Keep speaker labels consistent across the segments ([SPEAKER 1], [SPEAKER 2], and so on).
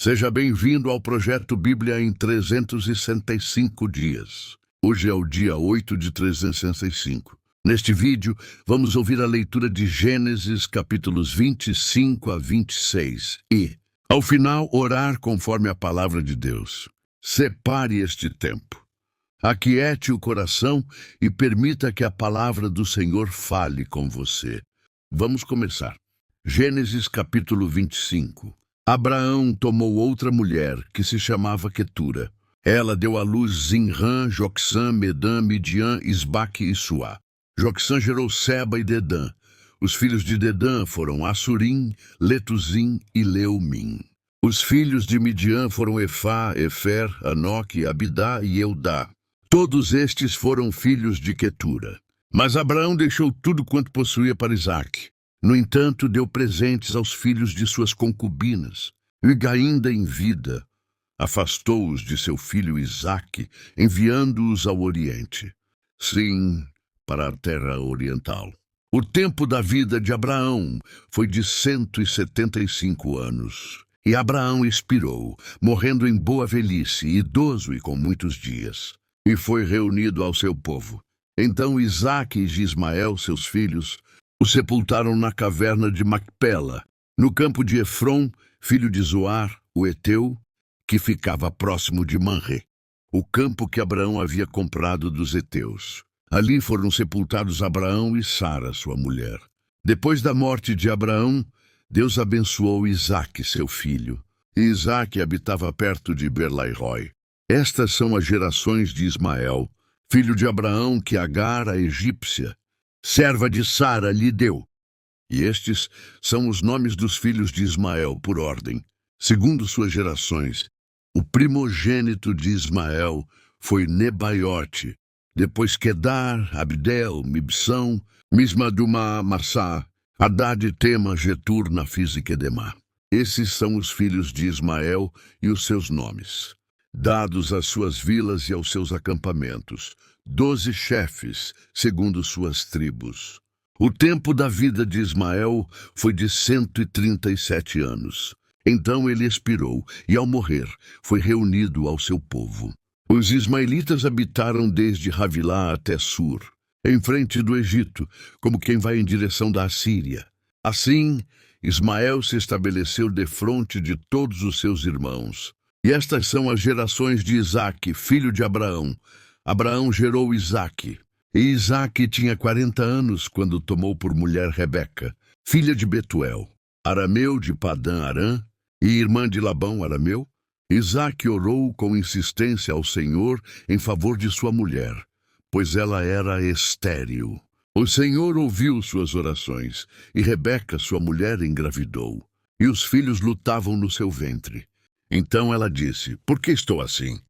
[SPEAKER 1] Seja bem-vindo ao Projeto Bíblia em 365 dias. Hoje é o dia 8 de 365. Neste vídeo, vamos ouvir a leitura de Gênesis capítulos 25 a 26 e, ao final, orar conforme a palavra de Deus. Separe este tempo. Aquiete o coração e permita que a palavra do Senhor fale com você. Vamos começar. Gênesis capítulo 25. Abraão tomou outra mulher, que se chamava Quetura. Ela deu à luz Zinrã, Joksã, Medã, Midian, Isbaque e Suá. Joksã gerou Seba e Dedã. Os filhos de Dedã foram Assurim, Letuzim e Leumim. Os filhos de Midian foram Efá, Efer, Anoque, Abidá e Eudá. Todos estes foram filhos de Quetura. Mas Abraão deixou tudo quanto possuía para Isaque. No entanto, deu presentes aos filhos de suas concubinas, e ainda em vida, afastou-os de seu filho Isaque, enviando-os ao Oriente. Sim, para a terra oriental. O tempo da vida de Abraão foi de 175 anos. E Abraão expirou, morrendo em boa velhice, idoso e com muitos dias. E foi reunido ao seu povo. Então Isaque e Ismael, seus filhos, o sepultaram na caverna de Macpela, no campo de Efron, filho de Zoar, o Eteu, que ficava próximo de Manré, o campo que Abraão havia comprado dos Eteus. Ali foram sepultados Abraão e Sara, sua mulher. Depois da morte de Abraão, Deus abençoou Isaque, seu filho. E Isaque habitava perto de Berlairoi. Estas são as gerações de Ismael, filho de Abraão, que Agar, a egípcia, serva de Sara, lhe deu. E estes são os nomes dos filhos de Ismael, por ordem, segundo suas gerações. O primogênito de Ismael foi Nebaiote, depois Quedar, Abdel, Mibsão, Mismadumá, Massá, Hadad, Tema, Getur, Nafis e Quedemá. Esses são os filhos de Ismael e os seus nomes, dados às suas vilas e aos seus acampamentos, 12 chefes, segundo suas tribos. O tempo da vida de Ismael foi de 137 anos. Então ele expirou, e ao morrer, foi reunido ao seu povo. Os ismaelitas habitaram desde Havilá até Sur, em frente do Egito, como quem vai em direção da Assíria. Assim, Ismael se estabeleceu defronte de todos os seus irmãos. E estas são as gerações de Isaque, filho de Abraão. Abraão gerou Isaque. E Isaque tinha 40 anos quando tomou por mulher Rebeca, filha de Betuel, arameu de Padã-Arã, e irmã de Labão, arameu. Isaque orou com insistência ao Senhor em favor de sua mulher, pois ela era estéril. O Senhor ouviu suas orações, e Rebeca, sua mulher, engravidou, e os filhos lutavam no seu ventre. Então ela disse: "Por que estou assim?"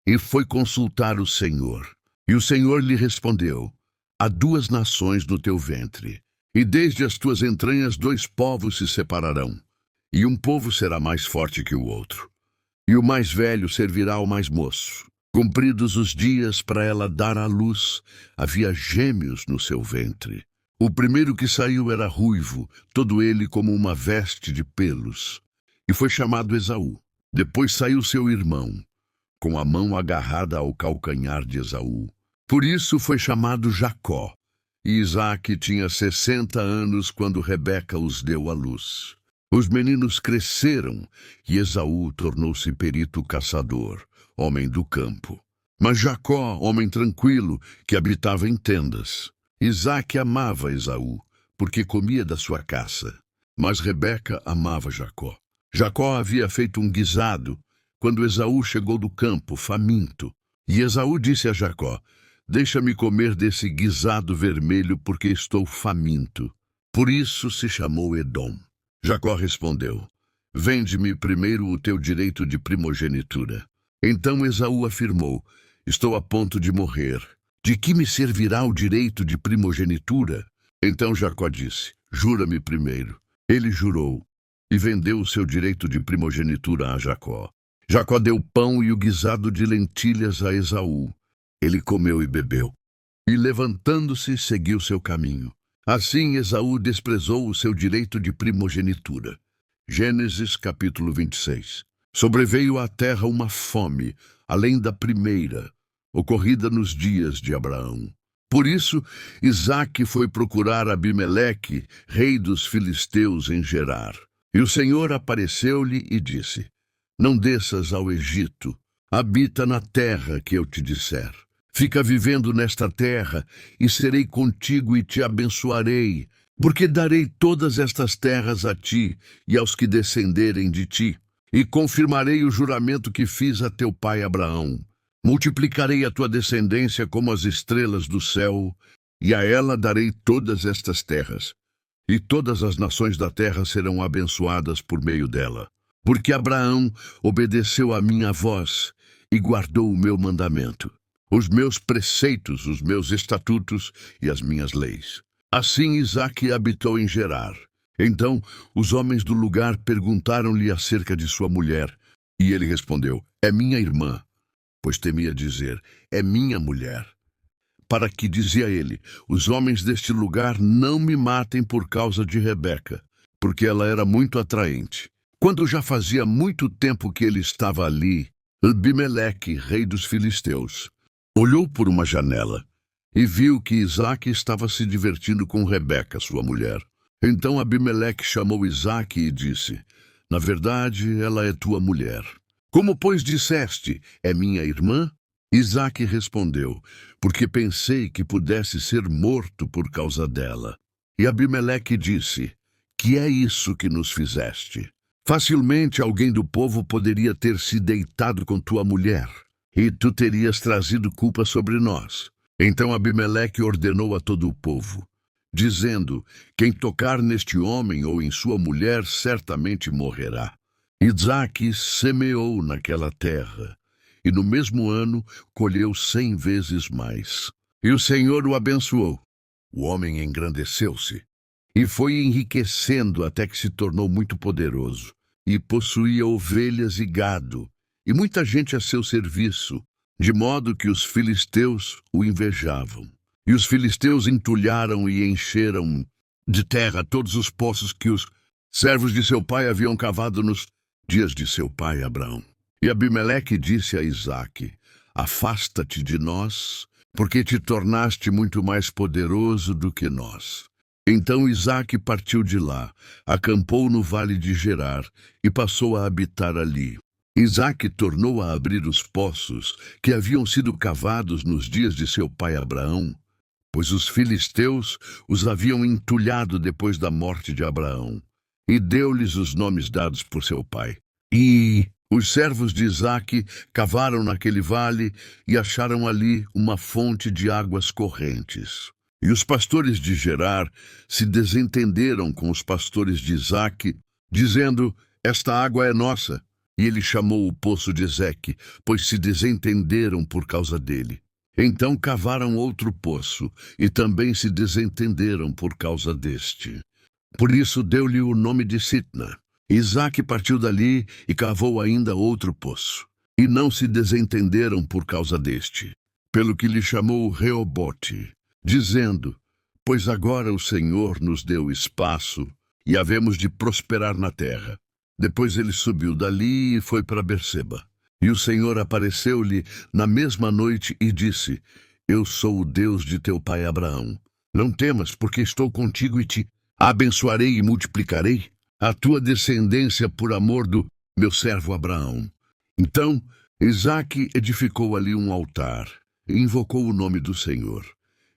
[SPEAKER 1] E foi consultar o Senhor. E o Senhor lhe respondeu: "Há 2 nações no teu ventre, e desde as tuas entranhas 2 povos se separarão. E um povo será mais forte que o outro. E o mais velho servirá ao mais moço. Cumpridos os dias para ela dar à luz, havia gêmeos no seu ventre. O primeiro que saiu era ruivo, todo ele como uma veste de pelos, e foi chamado Esaú. Depois saiu seu irmão, com a mão agarrada ao calcanhar de Esaú. Por isso foi chamado Jacó. E Isaque tinha 60 anos quando Rebeca os deu à luz. Os meninos cresceram, e Esaú tornou-se perito caçador, homem do campo. Mas Jacó, homem tranquilo, que habitava em tendas. Isaque amava Esaú, porque comia da sua caça. Mas Rebeca amava Jacó. Jacó havia feito um guisado quando Esaú chegou do campo, faminto. E Esaú disse a Jacó: "Deixa-me comer desse guisado vermelho, porque estou faminto." Por isso se chamou Edom. Jacó respondeu: "Vende-me primeiro o teu direito de primogenitura." Então Esaú afirmou: "Estou a ponto de morrer. De que me servirá o direito de primogenitura?" Então Jacó disse: "Jura-me primeiro." Ele jurou, e vendeu o seu direito de primogenitura a Jacó. Jacó deu pão e o guisado de lentilhas a Esaú. Ele comeu e bebeu, e levantando-se, seguiu seu caminho. Assim Esaú desprezou o seu direito de primogenitura. Gênesis capítulo 26. sobreveio à terra uma fome, além da primeira, ocorrida nos dias de Abraão. Por isso, Isaque foi procurar Abimeleque, rei dos filisteus, em Gerar. E o Senhor apareceu-lhe e disse: Não desças ao Egito, habita na terra que eu te disser. Fica vivendo nesta terra, e serei contigo e te abençoarei, porque darei todas estas terras a ti e aos que descenderem de ti, e confirmarei o juramento que fiz a teu pai Abraão. Multiplicarei a tua descendência como as estrelas do céu, e a ela darei todas estas terras. E todas as nações da terra serão abençoadas por meio dela. Porque Abraão obedeceu à minha voz e guardou o meu mandamento, os meus preceitos, os meus estatutos e as minhas leis. Assim Isaque habitou em Gerar. Então os homens do lugar perguntaram-lhe acerca de sua mulher, e ele respondeu: É minha irmã. Pois temia dizer: É minha mulher. Para que, dizia ele, os homens deste lugar não me matem por causa de Rebeca, porque ela era muito atraente. Quando já fazia muito tempo que ele estava ali, Abimeleque, rei dos filisteus, olhou por uma janela e viu que Isaque estava se divertindo com Rebeca, sua mulher. Então Abimeleque chamou Isaque e disse: Na verdade, ela é tua mulher. Como, pois, disseste, é minha irmã? Isaque respondeu: Porque pensei que pudesse ser morto por causa dela. E Abimeleque disse: Que é isso que nos fizeste? Facilmente alguém do povo poderia ter se deitado com tua mulher, e tu terias trazido culpa sobre nós. Então Abimeleque ordenou a todo o povo, dizendo: Quem tocar neste homem ou em sua mulher certamente morrerá. Isaque semeou naquela terra, e no mesmo ano colheu 100 vezes mais. E o Senhor o abençoou. O homem engrandeceu-se, e foi enriquecendo até que se tornou muito poderoso, e possuía ovelhas e gado, e muita gente a seu serviço, de modo que os filisteus o invejavam. E os filisteus entulharam e encheram de terra todos os poços que os servos de seu pai haviam cavado nos dias de seu pai Abraão. E Abimeleque disse a Isaque: Afasta-te de nós, porque te tornaste muito mais poderoso do que nós. Então Isaque partiu de lá, acampou no vale de Gerar e passou a habitar ali. Isaque tornou a abrir os poços que haviam sido cavados nos dias de seu pai Abraão, pois os filisteus os haviam entulhado depois da morte de Abraão, e deu-lhes os nomes dados por seu pai. E os servos de Isaque cavaram naquele vale e acharam ali uma fonte de águas correntes. E os pastores de Gerar se desentenderam com os pastores de Isaque, dizendo: Esta água é nossa. E ele chamou o poço de Ezeque, pois se desentenderam por causa dele. Então cavaram outro poço, e também se desentenderam por causa deste. Por isso deu-lhe o nome de Sitna. Isaque partiu dali e cavou ainda outro poço, e não se desentenderam por causa deste, pelo que lhe chamou Reobote, dizendo: Pois agora o Senhor nos deu espaço, e havemos de prosperar na terra. Depois ele subiu dali e foi para Berseba. E o Senhor apareceu-lhe na mesma noite e disse: Eu sou o Deus de teu pai Abraão. Não temas, porque estou contigo e te abençoarei e multiplicarei a tua descendência por amor do meu servo Abraão. Então Isaque edificou ali um altar e invocou o nome do Senhor.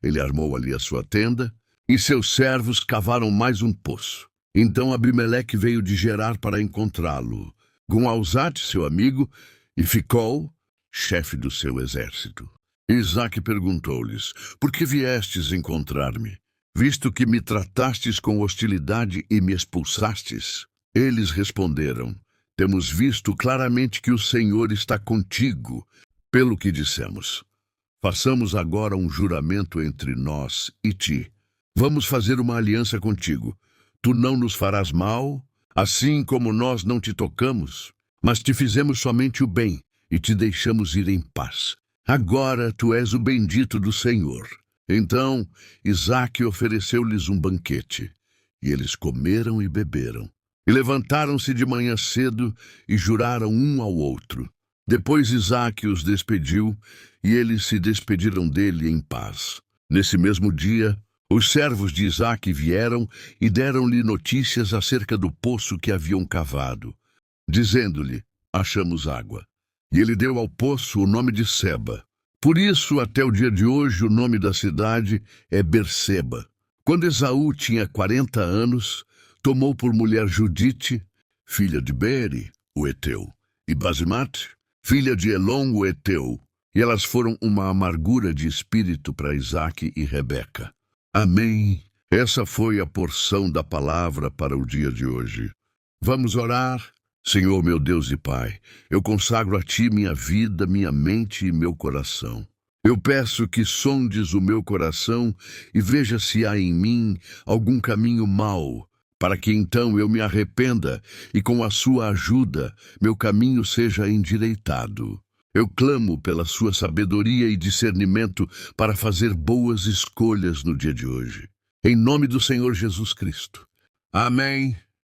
[SPEAKER 1] Ele armou ali a sua tenda, e seus servos cavaram mais um poço. Então Abimeleque veio de Gerar para encontrá-lo, com Alzate, seu amigo, e Ficol, chefe do seu exército. Isaque perguntou-lhes: Por que viestes encontrar-me, visto que me tratastes com hostilidade e me expulsastes? Eles responderam: Temos visto claramente que o Senhor está contigo, pelo que dissemos. Façamos agora um juramento entre nós e ti. Vamos fazer uma aliança contigo. Tu não nos farás mal, assim como nós não te tocamos, mas te fizemos somente o bem e te deixamos ir em paz. Agora tu és o bendito do Senhor. Então Isaque ofereceu-lhes um banquete, e eles comeram e beberam. E levantaram-se de manhã cedo e juraram um ao outro. Depois Isaque os despediu, e eles se despediram dele em paz. Nesse mesmo dia, os servos de Isaque vieram e deram-lhe notícias acerca do poço que haviam cavado, dizendo-lhe: achamos água. E ele deu ao poço o nome de Seba. Por isso, até o dia de hoje, o nome da cidade é Berseba. Quando Esaú tinha 40 anos, tomou por mulher Judite, filha de Beeri, o Eteu, e Basemate, filha de Elon, o Eteu, e elas foram uma amargura de espírito para Isaque e Rebeca. Amém. Essa foi a porção da palavra para o dia de hoje. Vamos orar? Senhor, meu Deus e Pai, eu consagro a Ti minha vida, minha mente e meu coração. Eu peço que sondes o meu coração e veja se há em mim algum caminho mau, para que então eu me arrependa e com a sua ajuda meu caminho seja endireitado. Eu clamo pela sua sabedoria e discernimento para fazer boas escolhas no dia de hoje. Em nome do Senhor Jesus Cristo. Amém.